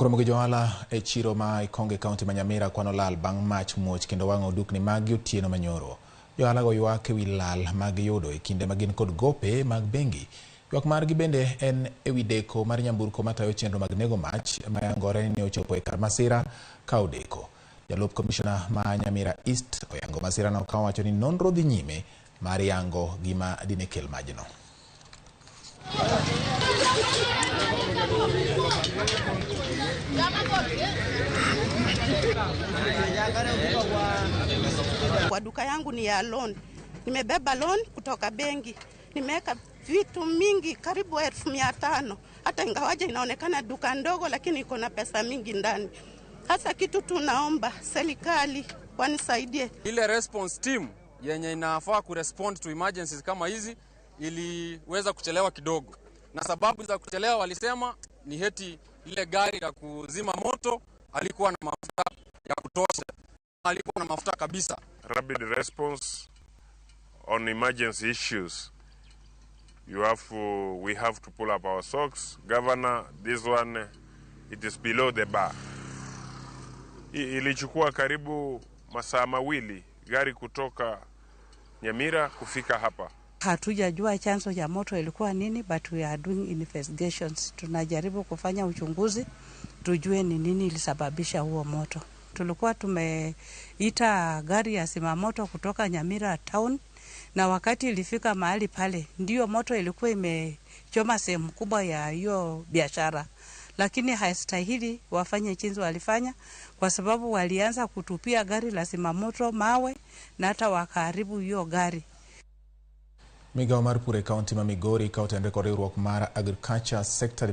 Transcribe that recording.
Ramogi ohala e chiro ma Ikonge kaunti ma Nyamira kwano lal bang' mach muoch kendo wang'o dukni magi otieno manyoro. Johala go ywak ewi lal mag yudo e kinde ma gin kod gope mag bengi. Ywak margi bende en ewi deko mar nyamburko matayo chenro mag nego mach mayangore ni ochopo e kar masira ka odeko. Jalup komishona ma Nyamira East oyango masira no ka wacho ni nonro dhi nyime mar yango gima dine kel majno. Kwa duka yangu ni ya loan. Nimebeba loan kutoka benki. Nimeweka vitu mingi karibu 1500. Hata ingawaje inaonekana duka ndogo lakini iko na pesa mingi ndani. Hasa kitu tunaomba serikali wanisaidie. Ile response team yenye inafaa kurespond to emergencies kama hizi iliweza kuchelewa kidogo. Na sababu za kuchelewa walisema ni heti ile gari la kuzima moto alikuwa na mafuta ya kutosha. Alikuwa na mafuta kabisa. Rapid response on emergency issues. We have to pull up our socks. Governor, this one, it is below the bar. Ilichukua karibu masaa mawili gari kutoka Nyamira kufika hapa. Hatujajua chanzo cha moto ilikuwa nini, but we are doing investigations. Tunajaribu kufanya uchunguzi tujue ni nini ilisababisha huo moto. Tulikuwa tumeita gari ya zimamoto kutoka Nyamira town, na wakati ilifika mahali pale ndio moto ilikuwa imechoma sehemu kubwa ya hiyo biashara, lakini haistahili wafanye chinzo walifanya kwa sababu walianza kutupia gari la zimamoto mawe na hata wakaharibu hiyo gari. Migao mar pur e kaunti ma Migori ka otende kod riwruok mar agriculture sector